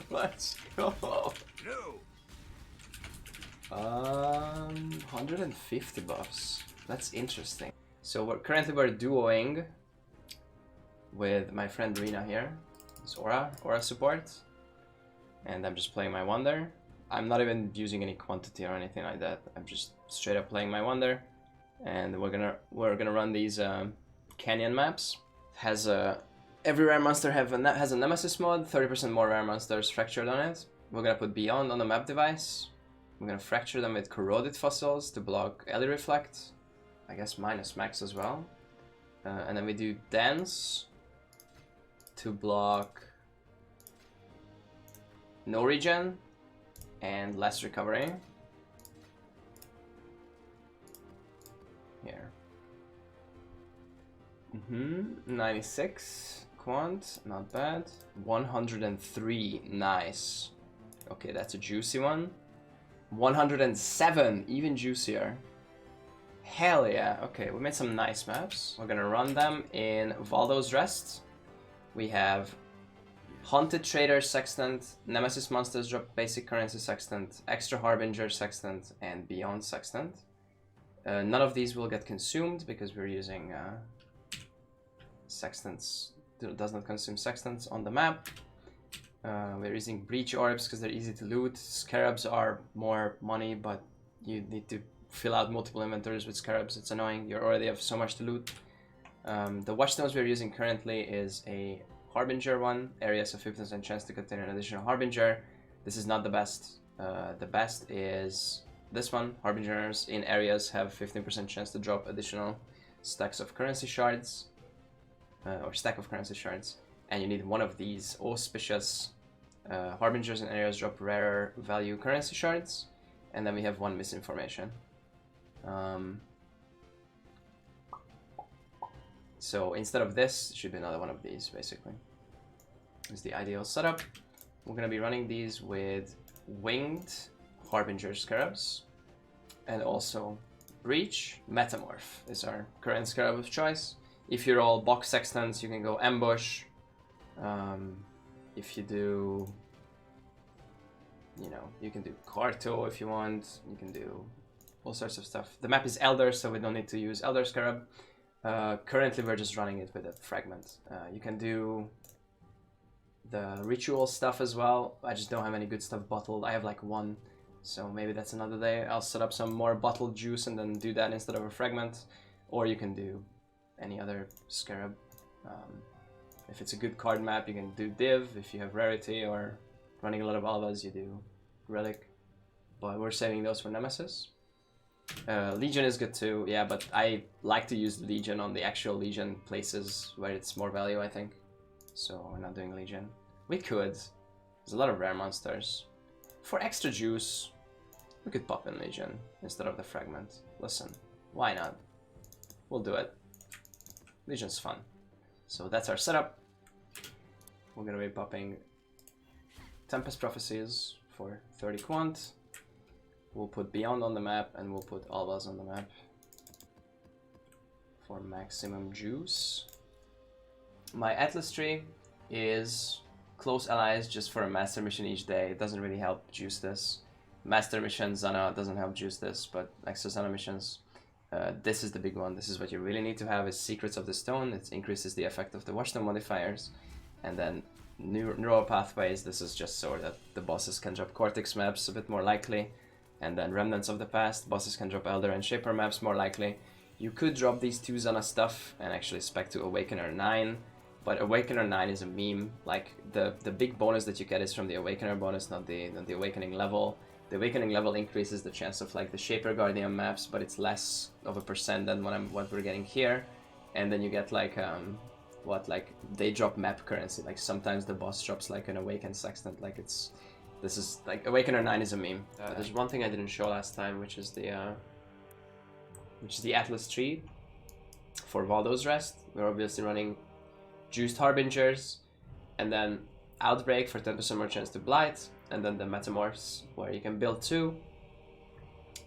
Let's go. 150 buffs. That's interesting. So we're duoing with my friend Rina here. It's Aura support. And I'm just playing my Wonder. I'm not even using any quantity or anything like that. I'm just straight up playing my Wonder. And we're gonna run these canyon maps. Has a every rare monster has a nemesis mode. 30% more rare monsters fractured on it. We're gonna put Beyond on the map device. We're gonna fracture them with corroded fossils to block Ellie Reflect. I guess minus max as well. And then we do Dance to block no regen and less recovery. Here. 96 quant, not bad. 103, nice. Okay, that's a juicy one. 107, even juicier. Hell yeah. Okay, we made some nice maps. We're gonna run them in Valdo's Rest. We have Haunted Trader Sextant, Nemesis Monsters drop basic currency Sextant, Extra Harbinger Sextant, and Beyond Sextant. None of these will get consumed because we're using Sextants. Does not consume Sextants on the map. We're using Breach Orbs because they're easy to loot. Scarabs are more money, but you need to fill out multiple inventories with Scarabs. It's annoying. You already have so much to loot. The Watchstones we're using currently is a Harbinger one. Areas have 50% chance to contain an additional Harbinger. This is not the best. The best is this one. Harbingers in areas have 15% chance to drop additional stacks of currency shards. Or stack of currency shards. And you need one of these auspicious Harbingers in areas drop rarer value currency shards. And then we have one misinformation. So instead of this, it should be another one of these, basically. Is the ideal setup. We're going to be running these with Winged Harbinger Scarabs. And also Breach. Metamorph is our current Scarab of choice. If you're all box sextants, you can go Ambush. If you do, you know, you can do Carto if you want. You can do all sorts of stuff. The map is Elder, so we don't need to use Elder Scarab. Currently, we're just running it with a fragment. You can do the ritual stuff as well. I just don't have any good stuff bottled. I have like one, so maybe that's another day. I'll set up some more bottled juice and then do that instead of a fragment. Or you can do any other Scarab. If it's a good card map, you can do Div. If you have Rarity or running a lot of Alvas, you do Relic. But we're saving those for Nemesis. Legion is good too, yeah, but I like to use Legion on the actual Legion places where it's more value, I think. So we're not doing Legion. We could. There's a lot of rare monsters. For extra juice, we could pop in Legion instead of the Fragment. Listen, why not? We'll do it. Legion's fun. So that's our setup. We're gonna be popping Tempest Prophecies for 30 quant. We'll put Beyond on the map and we'll put Alvas on the map for maximum juice. My Atlas tree is close allies just for a master mission each day. It doesn't really help juice this. Master mission Zana doesn't help juice this, but extra Zana missions. This is the big one. This is what you really need to have is Secrets of the Stone. It increases the effect of the Watchstone modifiers. And then Neural Pathways, this is just so that the bosses can drop Cortex maps a bit more likely. And then Remnants of the Past, bosses can drop Elder and Shaper maps more likely. You could drop these two Zana stuff and actually spec to Awakener 9. But Awakener 9 is a meme. Like, the big bonus that you get is from the Awakener bonus, not the Awakening level. The Awakening level increases the chance of like the Shaper Guardian maps, but it's less of a percent than what we're getting here. And then you get like they drop map currency. Like sometimes the boss drops like an Awakened Sextant. Like this is like Awakener 9 is a meme. There's one thing I didn't show last time, which is the Atlas tree for Valdo's Rest. We're obviously running Juiced Harbingers, and then Outbreak for 10% more chance to Blight, and then the Metamorphs, where you can build 2,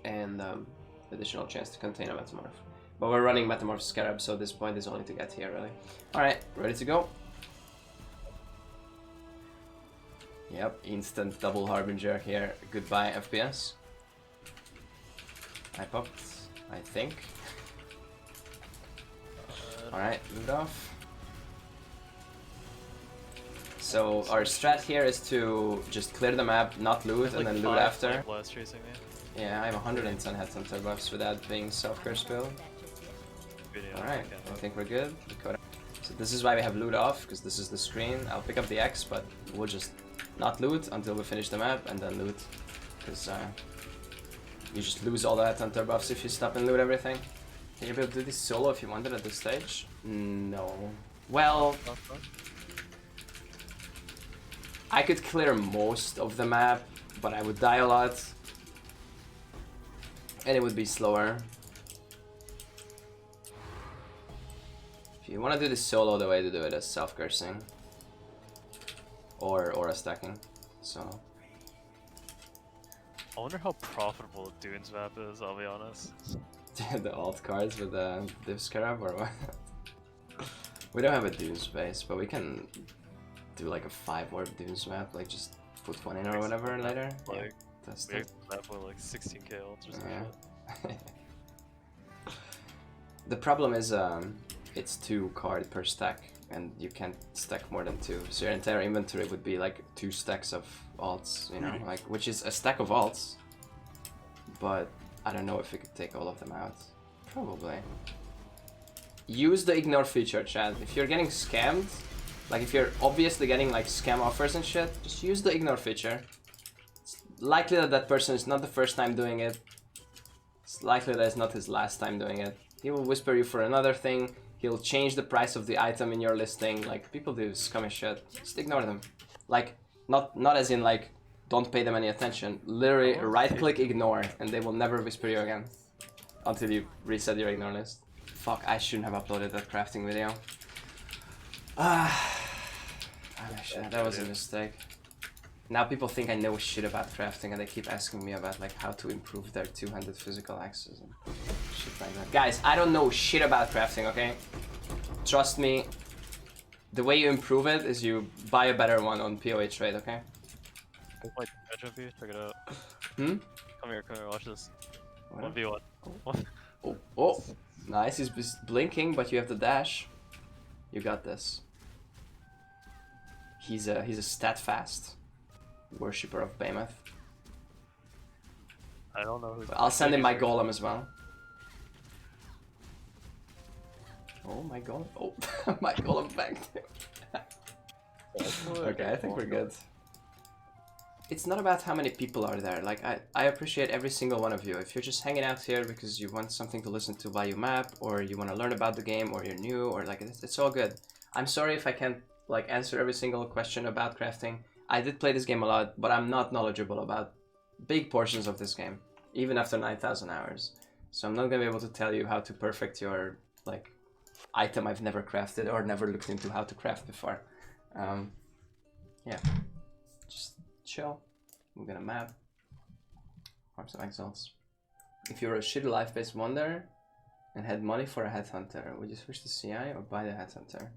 and additional chance to contain a Metamorph. But we're running Metamorph Scarab, so this point is only to get here, really. Alright, ready to go. Yep, instant double Harbinger here. Goodbye, FPS. I popped, I think. Alright, loot off. So our strat here is to just clear the map, not loot, and then loot after. Yeah, I have 110 headhunter buffs without being self-curse build. Alright, I think we're good. So this is why we have loot off, because this is the screen. I'll pick up the X, but we'll just not loot until we finish the map, and then loot. Because you just lose all the headhunter buffs if you stop and loot everything. Can you be able to do this solo if you wanted at this stage? No. Well, I could clear most of the map, but I would die a lot. And it would be slower. If you want to do this solo, the way to do it is self-cursing. Or aura stacking. So. I wonder how profitable Dune's map is, I'll be honest. The alt cards with the div scarab or what? We don't have a Dunes base, but we can do like a 5 warp Dunes map, like just put one in or whatever later. Like, yeah, test we it. map with like 16k ults or something. Yeah. The problem is it's 2 card per stack, and you can't stack more than 2. So your entire inventory would be like 2 stacks of alts, you know, like which is a stack of alts. But I don't know if we could take all of them out. Probably. Use the ignore feature, chat. If you're getting scammed, like if you're obviously getting like scam offers and shit, just use the ignore feature. It's likely that that person is not the first time doing it. It's likely that it's not his last time doing it. He will whisper you for another thing. He'll change the price of the item in your listing. Like, people do scummy shit. Just ignore them. Like, not as in like, don't pay them any attention. Literally, right-click ignore, and they will never whisper you again. Until you reset your ignore list. Fuck, I shouldn't have uploaded that crafting video. That was a mistake. Now people think I know shit about crafting, and they keep asking me about like how to improve their two-handed physical axes and shit like that. Guys, I don't know shit about crafting, okay? Trust me. The way you improve it is you buy a better one on PoE trade, okay? Check it out. Hmm? Come here, watch this. What? 1v1. Oh, nice, he's blinking, but you have the dash. You got this. He's a stat fast worshipper of Behemoth. I don't know who's. I'll send him my golem as well. Oh, my golem. Oh, my golem banked him. Okay, I think we're good. It's not about how many people are there. Like, I appreciate every single one of you. If you're just hanging out here because you want something to listen to while you map, or you want to learn about the game, or you're new, or like, it's all good. I'm sorry if I can't like answer every single question about crafting. I did play this game a lot, but I'm not knowledgeable about big portions of this game, even after 9,000 hours. So I'm not gonna be able to tell you how to perfect your like item I've never crafted or never looked into how to craft before. Yeah, just chill. We're gonna map. Farm some exalts. If you're a shitty life-based wonder and had money for a headhunter, would you switch to CI or buy the headhunter?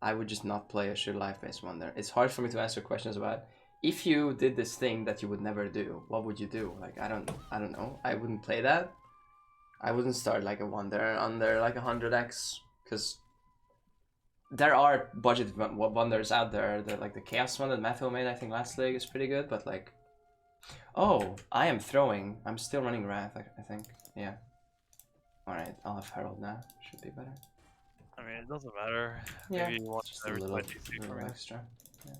I would just not play a shitty life-based wonder. It's hard for me to answer questions about. If you did this thing that you would never do, what would you do? Like, I don't know. I wouldn't play that. I wouldn't start like a wonder under like 100x, because there are budget wonders out there. That like the chaos one that Matthew made, I think last league is pretty good, but like, oh, I am throwing. I'm still running Wrath, I think. Yeah. All right, I'll have Herald now. Should be better. I mean, it doesn't matter. Yeah, Maybe you want just a little extra. Yeah.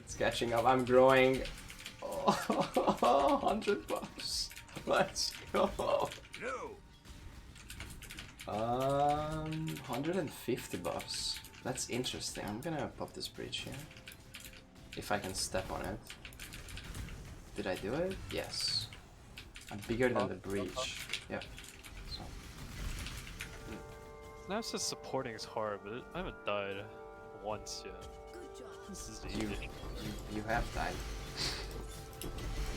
It's catching up. I'm growing. Oh, 100 buffs. Let's go. No. 150 buffs. That's interesting. I'm gonna pop this breach here. If I can step on it. Did I do it? Yes. I'm bigger than the breach. Yeah. So. Now it says supporting is hard, but I haven't died once yet. This is easy. You have died.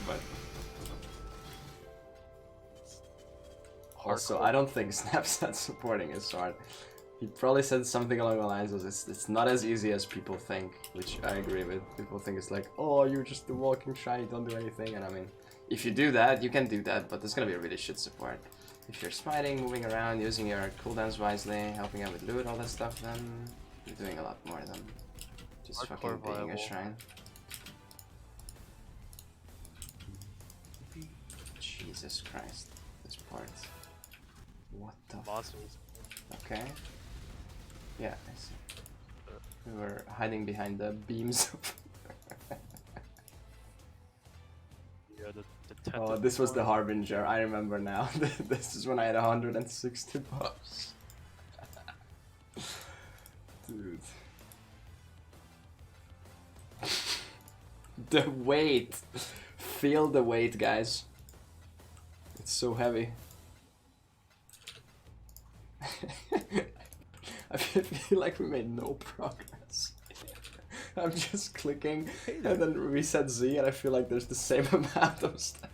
But also, I don't think Snapchat supporting is hard. He probably said something along the lines of it's not as easy as people think, which I agree with. People think it's like, oh, you're just a walking shiny, don't do anything. And I mean, if you do that, you can do that, but there's gonna be a really shit support. If you're smiting, moving around, using your cooldowns wisely, helping out with loot, all that stuff, then you're doing a lot more than just Hardcore fucking being a viable. shrine. Jesus Christ, this part. What the Monsters. Okay. Yeah, I see. We were hiding behind the beams. Yeah, the tent. Oh, this was the Harbinger, I remember now. This is when I had 160 bucks. Dude. The weight! Feel the weight, guys. It's so heavy. I feel like we made no progress. I'm just clicking and then reset Z and I feel like there's the same amount of stuff.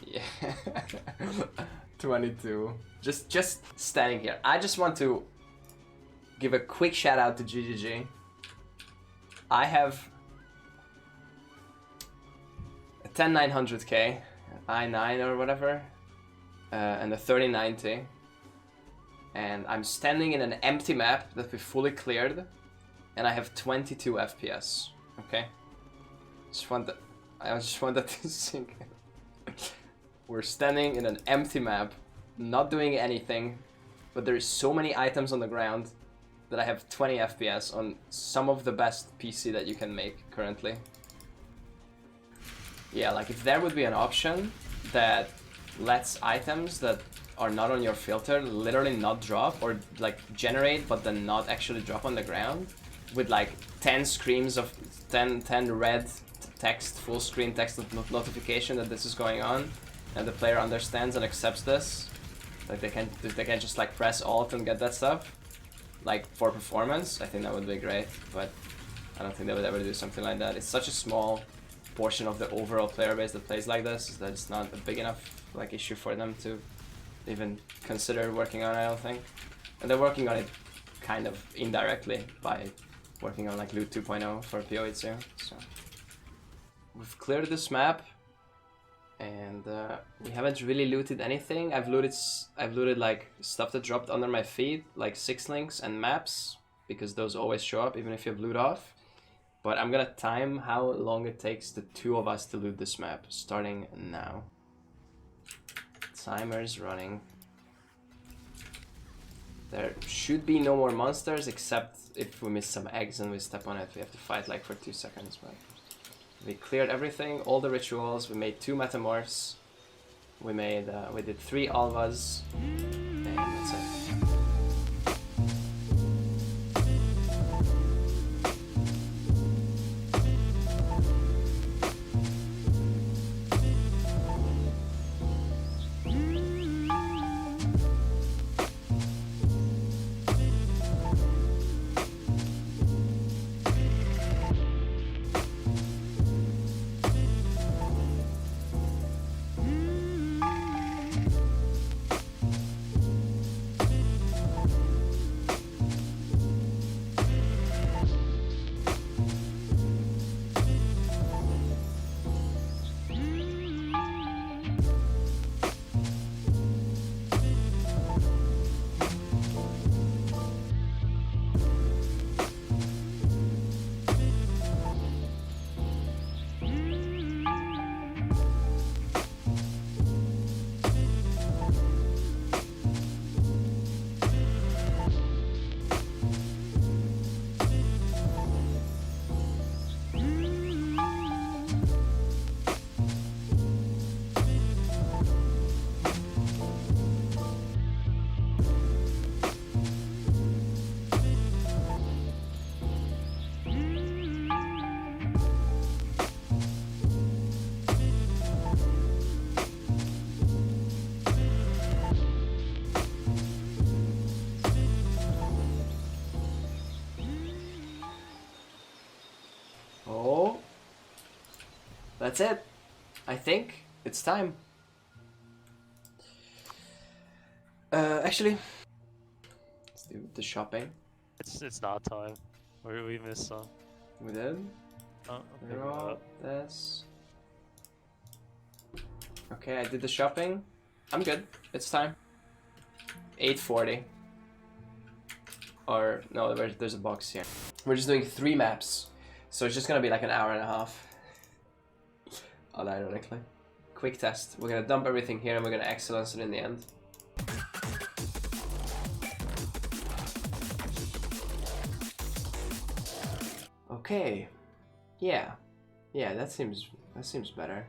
Yeah. 22. Just standing here. I just want to give a quick shout out to GGG. I have a 10900K, I9 or whatever, and a 3090. And I'm standing in an empty map that we fully cleared, and I have 22 FPS. Okay, I just want that to sink in. We're standing in an empty map, not doing anything, but there is so many items on the ground that I have 20 FPS on some of the best PC that you can make currently. Yeah, like if there would be an option that lets items that are not on your filter literally not drop, or like generate but then not actually drop on the ground, with like 10 screams of 10 red text, full screen text notification that this is going on, and the player understands and accepts this, like they can just like press alt and get that stuff, like for performance, I think that would be great, but I don't think they would ever do something like that. It's such a small portion of the overall player base that plays like this that it's not a big enough like issue for them to even consider working on, I don't think. And they're working on it kind of indirectly by working on like loot 2.0 for PoE too. So we've cleared this map, and we haven't really looted anything. I've looted like stuff that dropped under my feet, like 6 links and maps, because those always show up even if you have loot off. But I'm gonna time how long it takes the 2 of us to loot this map, starting now. Timer's running. There should be no more monsters, except if we miss some eggs and we step on it, we have to fight like for 2 seconds. But we cleared everything, all the rituals. We made 2 metamorphs. We did 3 alvas, and that's it. That's it. I think it's time. Actually, let's do the shopping. It's not time. We missed some. We did. Oh, okay. Draw this. Okay, I did the shopping. I'm good. It's time. 8:40. Or no, there's a box here. We're just doing 3 maps, so it's just gonna be like an hour and a half. Unironically. Quick test. We're gonna dump everything here and we're gonna excellence it in the end. Okay. Yeah, that seems better.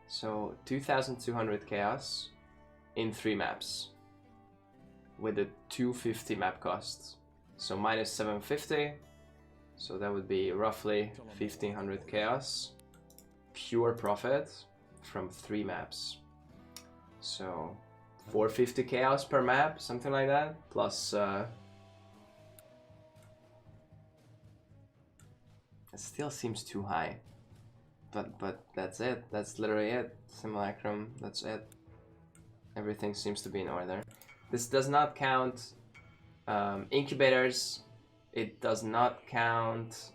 So 2,200 chaos in 3 maps with a 250 map cost. So minus 750. So that would be roughly 1,500 chaos. Pure profit from 3 maps. So 450 chaos per map, something like that. Plus it still seems too high. But that's it. That's literally it. Simulacrum, that's it. Everything seems to be in order. This does not count incubators. It does not count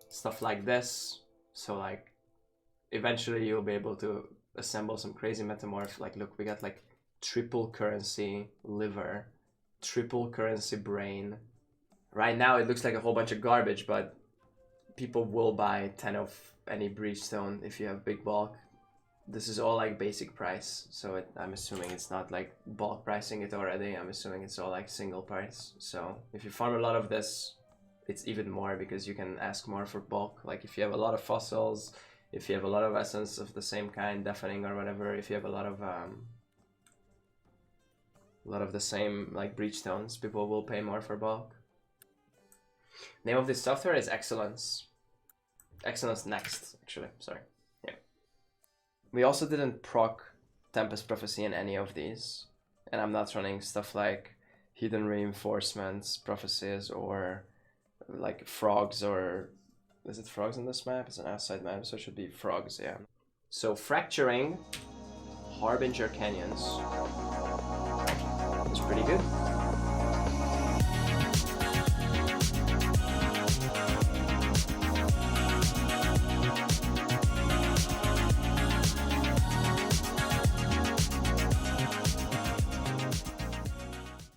stuff like this. So like eventually you'll be able to assemble some crazy metamorph. Like look, we got like triple currency liver, triple currency brain. Right now it looks like a whole bunch of garbage, but people will buy 10 of any breachstone if you have big bulk. This is all like basic price, so I'm assuming it's not like bulk pricing it already. I'm assuming it's all like single price. So if you farm a lot of this, it's even more because you can ask more for bulk. Like if you have a lot of fossils, if you have a lot of essence of the same kind, deafening or whatever, if you have a lot of the same like breachstones, people will pay more for bulk. Name of this software is Excellence. Excellence Next, actually, sorry. Yeah. We also didn't proc Tempest Prophecy in any of these. And I'm not running stuff like Hidden Reinforcements, Prophecies, or like Frogs, or... Is it Frogs on this map? It's an outside map, so it should be Frogs, yeah. So Fracturing Harbinger Canyons is pretty good.